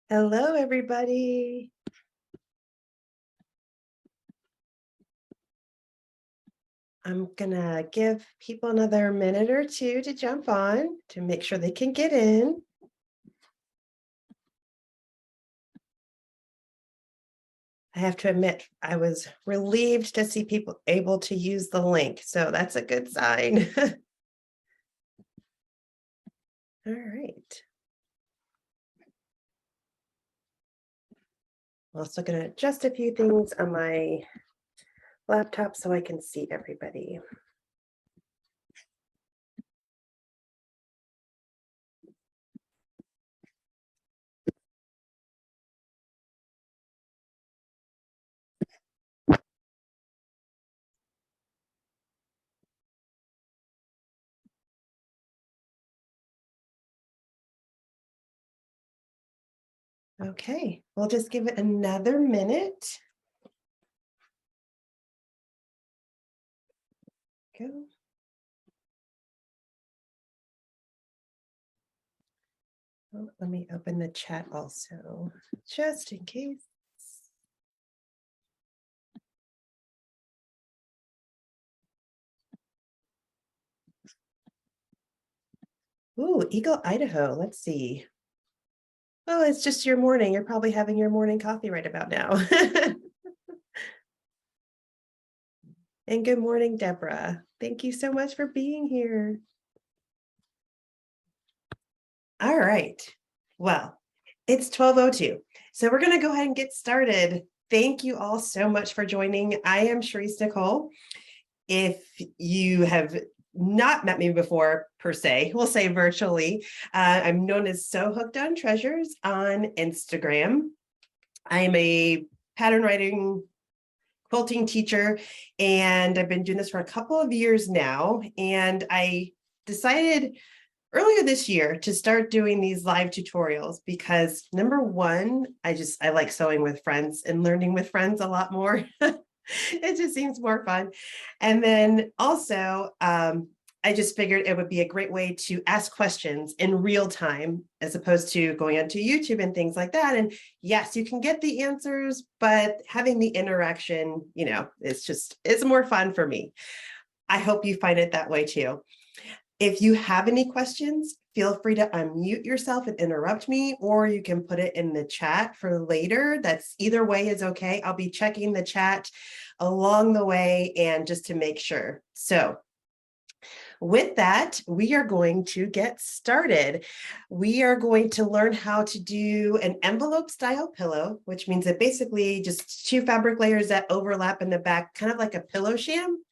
Hello, everybody. I'm gonna give people another minute or two to jump on to make sure they can get in. I have to admit, I was relieved to see people able to use the link, so that's a good sign. All right. I'm also gonna adjust a few things on my laptop so I can see everybody. Okay, we'll just give it another minute. Go. Oh, let me open the chat also, just in case. Ooh, Eagle, Idaho. Let's see. Oh, it's just your morning. You're probably having your morning coffee right about now. And good morning, Deborah. Thank you so much for being here. All right. Well, it's 12:02. So we're going to go ahead and get started. Thank you all so much for joining. I am Sharice Nicole. If you have not met me before, per se, we'll say virtually, I'm known as So Hooked on Treasures on Instagram. I'm a pattern writing quilting teacher, and I've been doing this for a couple of years now. And I decided earlier this year to start doing these live tutorials because number one, I like sewing with friends and learning with friends a lot more. It just seems more fun. And then also, I just figured it would be a great way to ask questions in real time, as opposed to going onto YouTube and things like that. And yes, you can get the answers, but having the interaction, it's more fun for me. I hope you find it that way too. If you have any questions, feel free to unmute yourself and interrupt me, or you can put it in the chat for later. That's either way is okay. I'll be checking the chat along the way and just to make sure. So with that, we are going to get started. We are going to learn how to do an envelope style pillow, which means that basically just two fabric layers that overlap in the back, kind of like a pillow sham.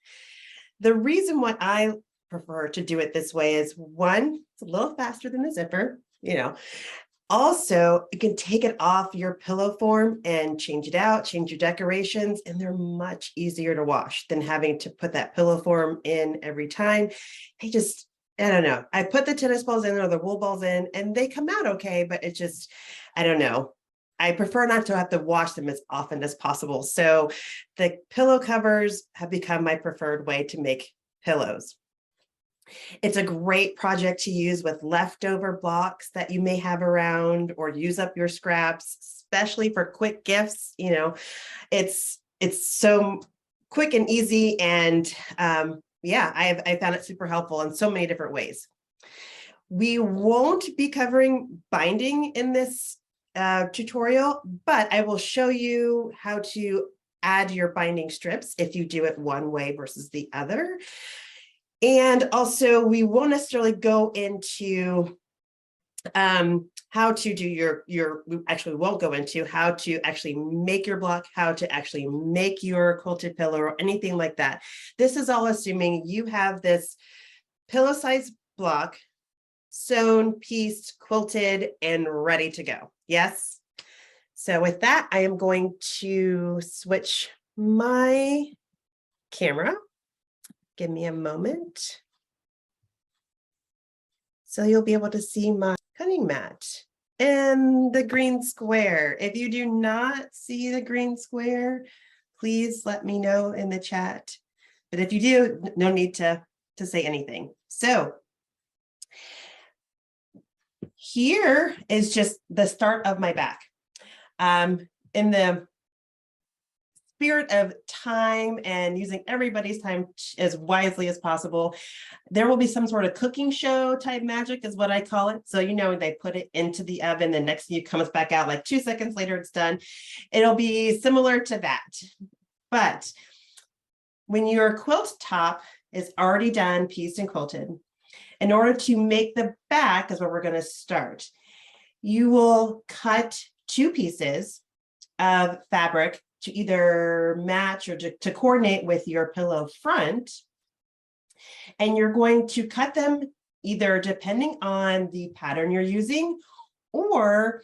The reason why I prefer to do it this way is one, it's a little faster than the zipper, Also, you can take it off your pillow form and change it out, change your decorations, and they're much easier to wash than having to put that pillow form in every time. I don't know. I put the tennis balls in or the wool balls in and they come out okay, but I don't know. I prefer not to have to wash them as often as possible. So the pillow covers have become my preferred way to make pillows. It's a great project to use with leftover blocks that you may have around, or use up your scraps, especially for quick gifts. It's so quick and easy. And I found it super helpful in so many different ways. We won't be covering binding in this tutorial, but I will show you how to add your binding strips if you do it one way versus the other. And also, we won't necessarily go into how to do we actually won't go into how to actually make your block, how to actually make your quilted pillow or anything like that. This is all assuming you have this pillow size block sewn, pieced, quilted, and ready to go. Yes. So with that, I am going to switch my camera. Give me a moment. So you'll be able to see my cutting mat and the green square. If you do not see the green square, please let me know in the chat. But if you do, no need to say anything. So Here is just the start of my back. In the spirit of time and using everybody's time as wisely as possible, there will be some sort of cooking show type magic is what I call it. So, they put it into the oven, the next thing it comes back out like 2 seconds later, it's done. It'll be similar to that. But when your quilt top is already done, pieced and quilted, in order to make the back is where we're going to start. You will cut 2 pieces of fabric to either match or to coordinate with your pillow front. And you're going to cut them either depending on the pattern you're using, or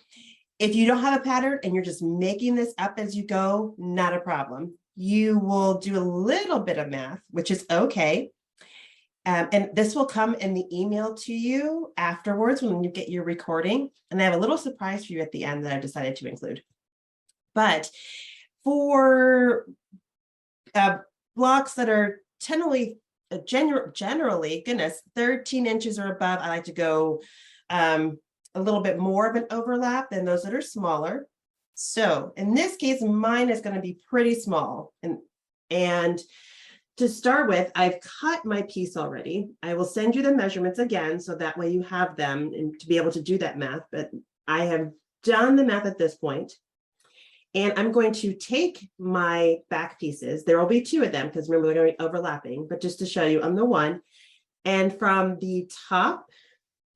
if you don't have a pattern and you're just making this up as you go, not a problem. You will do a little bit of math, which is okay. And this will come in the email to you afterwards when you get your recording. And I have a little surprise for you at the end that I decided to include. But for blocks that are generally, 13 inches or above, I like to go a little bit more of an overlap than those that are smaller. So in this case, mine is going to be pretty small. And to start with, I've cut my piece already. I will send you the measurements again, so that way you have them and to be able to do that math. But I have done the math at this point. And I'm going to take my back pieces. There will be 2 of them because remember, they're going to be overlapping, but just to show you, I'm the one. And from the top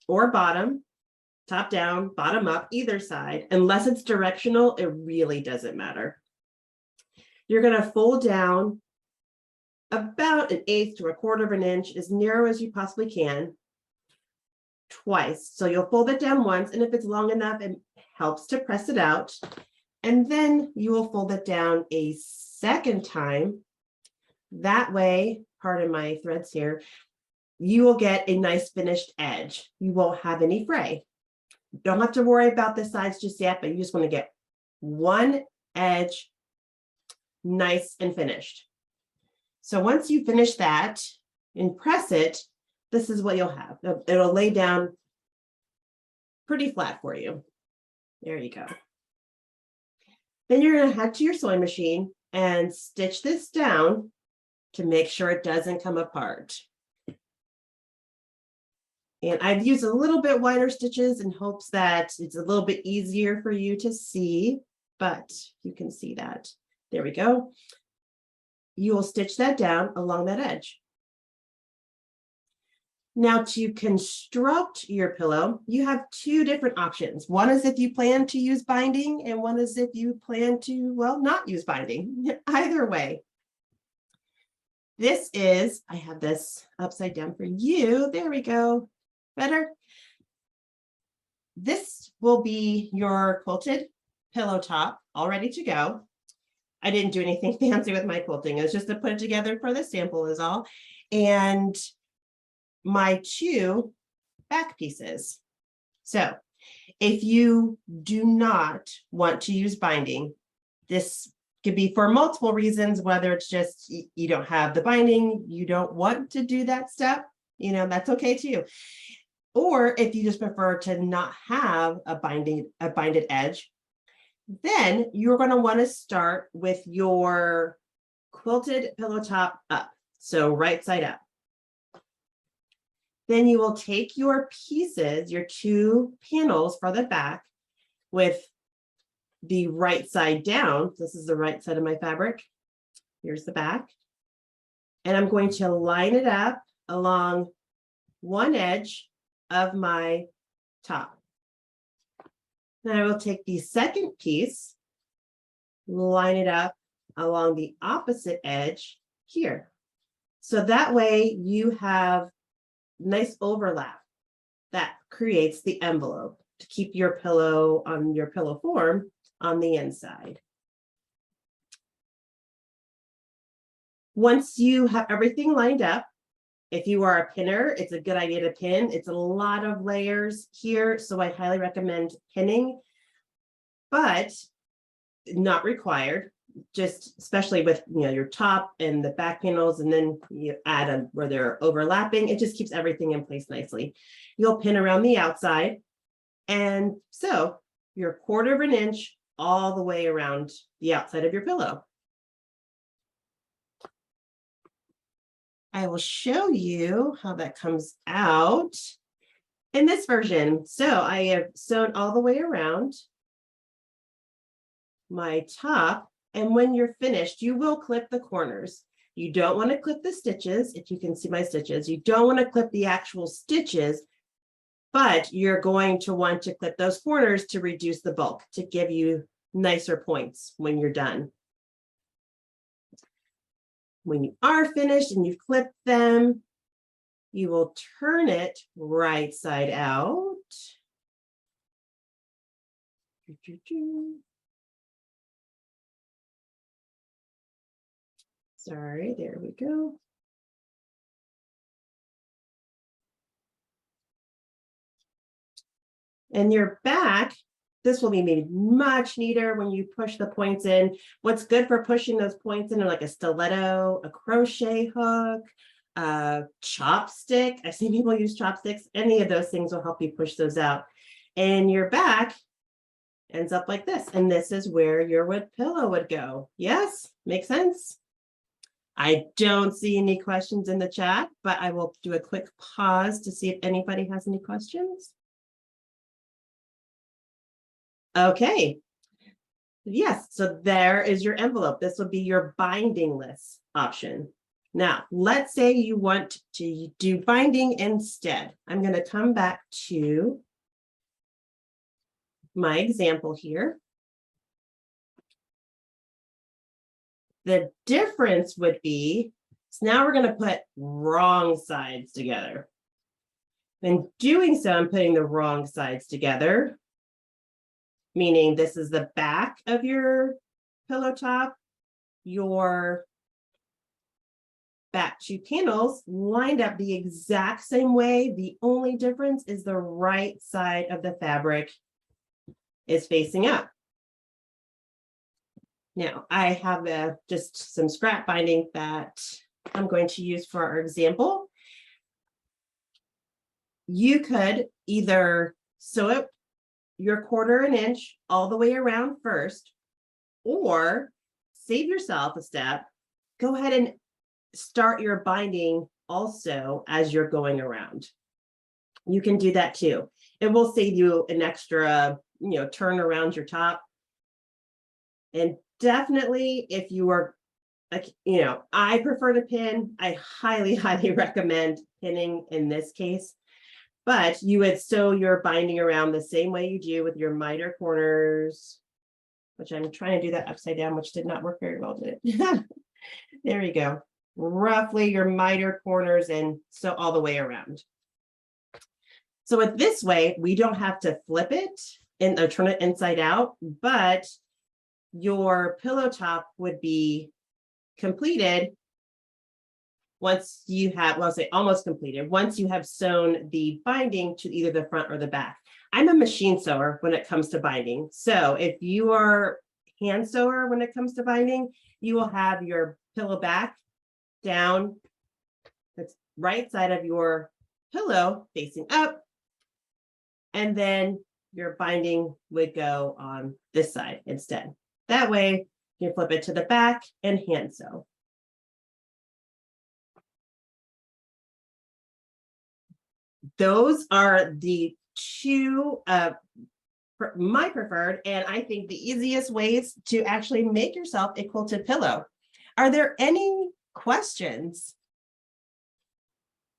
or bottom, top down, bottom up, either side, unless it's directional, it really doesn't matter. You're going to fold down about 1/8 to 1/4 of an inch, as narrow as you possibly can, twice. So you'll fold it down once, and if it's long enough, it helps to press it out. And then you will fold it down a second time. That way, pardon my threads here, you will get a nice finished edge. You won't have any fray. Don't have to worry about the sides just yet, but you just want to get one edge nice and finished. So once you finish that and press it, this is what you'll have. It'll lay down pretty flat for you. There you go. Then you're going to head to your sewing machine and stitch this down to make sure it doesn't come apart. And I've used a little bit wider stitches in hopes that it's a little bit easier for you to see, but you can see that. There we go. You will stitch that down along that edge. Now, to construct your pillow, you have 2 different options. One is if you plan to use binding, and one is if you plan to, well, not use binding. Either way. This is, I have this upside down for you. There we go. Better. This will be your quilted pillow top, all ready to go. I didn't do anything fancy with my quilting. It was just to put it together for the sample is all. And my 2 back pieces. So if you do not want to use binding, this could be for multiple reasons, whether it's just you don't have the binding, you don't want to do that step, that's okay too. Or if you just prefer to not have a binded edge, then you're going to want to start with your quilted pillow top up. So right side up. Then you will take your pieces, your 2 panels for the back with the right side down. This is the right side of my fabric. Here's the back. And I'm going to line it up along one edge of my top. Then I will take the second piece, line it up along the opposite edge here. So that way you have nice overlap that creates the envelope to keep your pillow on your pillow form on the inside. Once you have everything lined up, if you are a pinner, it's a good idea to pin. It's a lot of layers here, so I highly recommend pinning, but not required. Just especially with your top and the back panels, and then you add where they're overlapping. It just keeps everything in place nicely. You'll pin around the outside, And so you're 1/4 of an inch all the way around the outside of your pillow. I will show you how that comes out in this version. So I have sewn all the way around my top. And when you're finished, you will clip the corners. You don't want to clip the stitches. If you can see my stitches, you don't want to clip the actual stitches, but you're going to want to clip those corners to reduce the bulk, to give you nicer points when you're done. When you are finished and you've clipped them, you will turn it right side out. Sorry, there we go. And your back, this will be made much neater when you push the points in. What's good for pushing those points in are like a stiletto, a crochet hook, a chopstick. I've seen people use chopsticks. Any of those things will help you push those out. And your back ends up like this. And this is where your wood pillow would go. Yes, makes sense? I don't see any questions in the chat, but I will do a quick pause to see if anybody has any questions. Okay. Yes, so there is your envelope. This will be your binding list option. Now, let's say you want to do binding instead. I'm going to come back to my example here. The difference would be, so now we're going to put wrong sides together. In doing so, I'm putting the wrong sides together, meaning this is the back of your pillow top, your back two panels lined up the exact same way. The only difference is the right side of the fabric is facing up. Now I have just some scrap binding that I'm going to use for our example. You could either sew it your 1/4 an inch all the way around first, or save yourself a step, go ahead and start your binding also as you're going around. You can do that too. It will save you an extra, turn around your top. And definitely if you are, I prefer to pin. I highly, highly recommend pinning in this case. But you would sew your binding around the same way you do with your miter corners, which I'm trying to do that upside down, which did not work very well, did it? There you go. Roughly your miter corners and sew all the way around. So with this way, we don't have to flip it and turn it inside out, but your pillow top would be completed once you have, well, I'll say almost completed, once you have sewn the binding to either the front or the back. I'm a machine sewer when it comes to binding. So if you are hand sewer when it comes to binding, you will have your pillow back down, that's right side of your pillow facing up, and then your binding would go on this side instead. That way you can flip it to the back and hand sew. Those are the two my preferred, and I think the easiest ways to actually make yourself a quilted pillow. Are there any questions?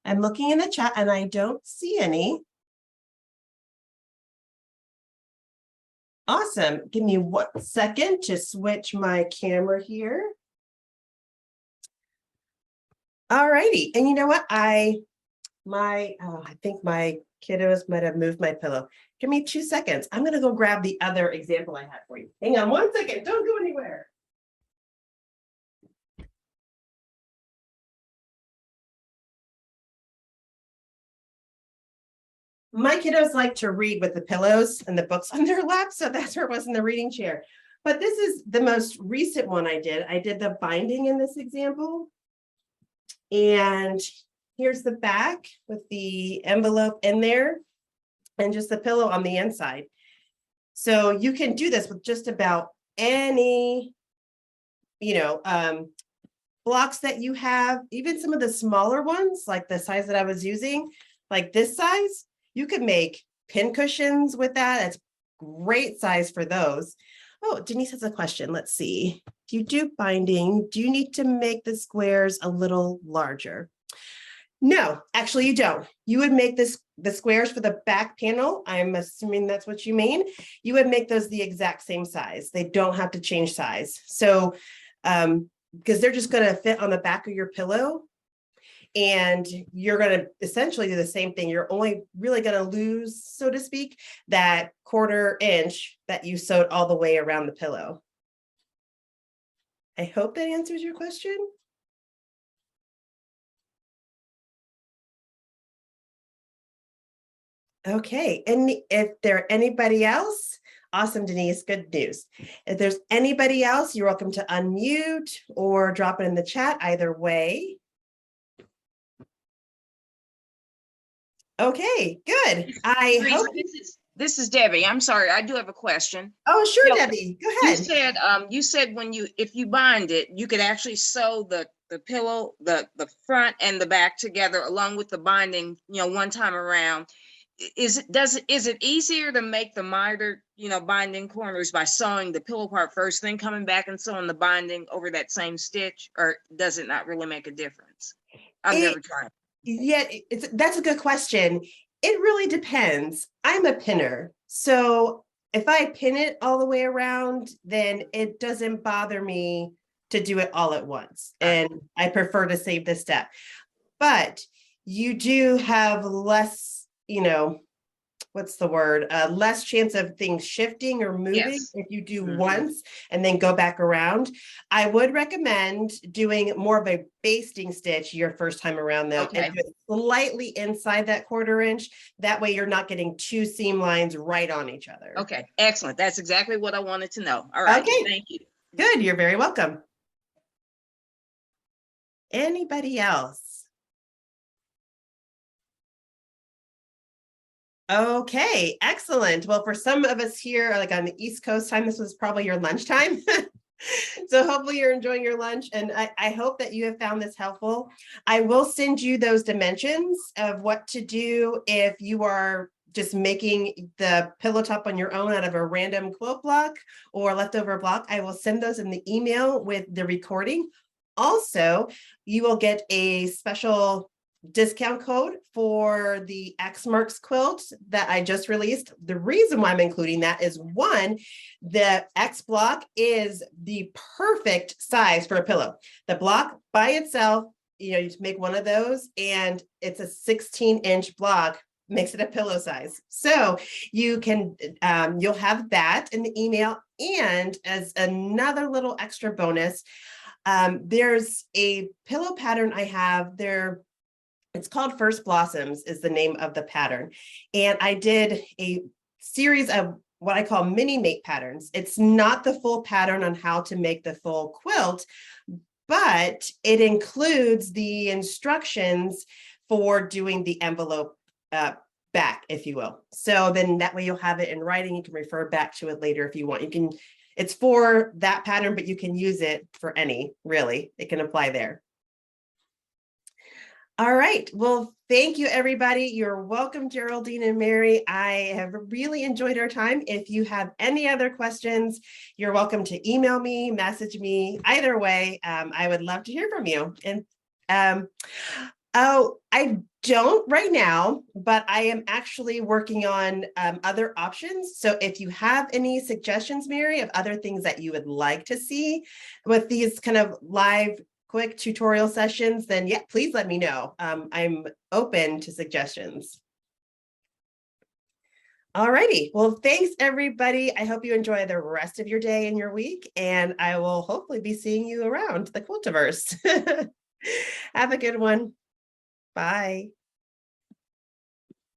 I'm looking in the chat and I don't see any. Awesome. Give me 1 second to switch my camera here. All righty. And you know what? I think my kiddos might have moved my pillow. Give me 2 seconds. I'm going to go grab the other example I had for you. Hang on 1 second. Don't go anywhere. My kiddos like to read with the pillows and the books on their lap, so that's where it was in the reading chair. But this is the most recent one I did. I did the binding in this example. And here's the back with the envelope in there. and just the pillow on the inside. So you can do this with just about any, blocks that you have, even some of the smaller ones, like the size that I was using, like this size, you could make pin cushions with that. It's great size for those. Oh, Denise has a question. Let's see. If you do binding, do you need to make the squares a little larger? No, actually you don't. You would make the squares for the back panel. I'm assuming that's what you mean. You would make those the exact same size. They don't have to change size. So, because they're just going to fit on the back of your pillow, and you're going to essentially do the same thing. You're only really going to lose, so to speak, that 1/4 inch that you sewed all the way around the pillow. I hope that answers your question. Okay, and if there anybody else, awesome, Denise, good news. If there's anybody else, you're welcome to unmute or drop it in the chat, either way. Okay, good. I hope. This is Debbie. I'm sorry, I do have a question. Oh, sure, Debbie, go ahead. You said if you bind it, you could actually sew the pillow, the front and the back together along with the binding, one time around. Is it easier to make the miter, binding corners by sewing the pillow part first, then coming back and sewing the binding over that same stitch, or does it not really make a difference? I've never tried. Yeah, that's a good question. It really depends. I'm a pinner, so if I pin it all the way around, then it doesn't bother me to do it all at once, and I prefer to save this step. But you do have less, what's the word? Less chance of things shifting or moving if you do once and then go back around. I would recommend doing more of a basting stitch your first time around, though, and do it slightly inside that 1/4 inch. That way you're not getting 2 seam lines right on each other. Okay, excellent. That's exactly what I wanted to know. All right, okay. Thank you. Good, you're very welcome. Anybody else? Okay, excellent. Well, for some of us here, like on the East Coast time, this was probably your lunchtime. So hopefully you're enjoying your lunch, and I hope that you have found this helpful. I will send you those dimensions of what to do if you are just making the pillow top on your own out of a random quilt block or leftover block. I will send those in the email with the recording. Also, you will get a special discount code for the X Marks quilt that I just released. The reason why I'm including that is, one, the X block is the perfect size for a pillow. The block by itself, you make one of those and it's a 16-inch block, makes it a pillow size. So you can, you'll have that in the email. And as another little extra bonus, there's a pillow pattern I have there. It's called First Blossoms is the name of the pattern. And I did a series of what I call mini mate patterns. It's not the full pattern on how to make the full quilt, but it includes the instructions for doing the envelope back, if you will. So then that way you'll have it in writing. You can refer back to it later if you want. You can, it's for that pattern, but you can use it for any, really. It can apply there. All right. Well, thank you, everybody. You're welcome, Geraldine and Mary. I have really enjoyed our time. If you have any other questions, you're welcome to email me, message me. Either way, I would love to hear from you. And I don't right now, but I am actually working on other options. So if you have any suggestions, Mary, of other things that you would like to see with these kind of live quick tutorial sessions, then yeah, please let me know. I'm open to suggestions. All righty. Well, thanks, everybody. I hope you enjoy the rest of your day and your week, and I will hopefully be seeing you around the Quiltiverse. Have a good one. Bye.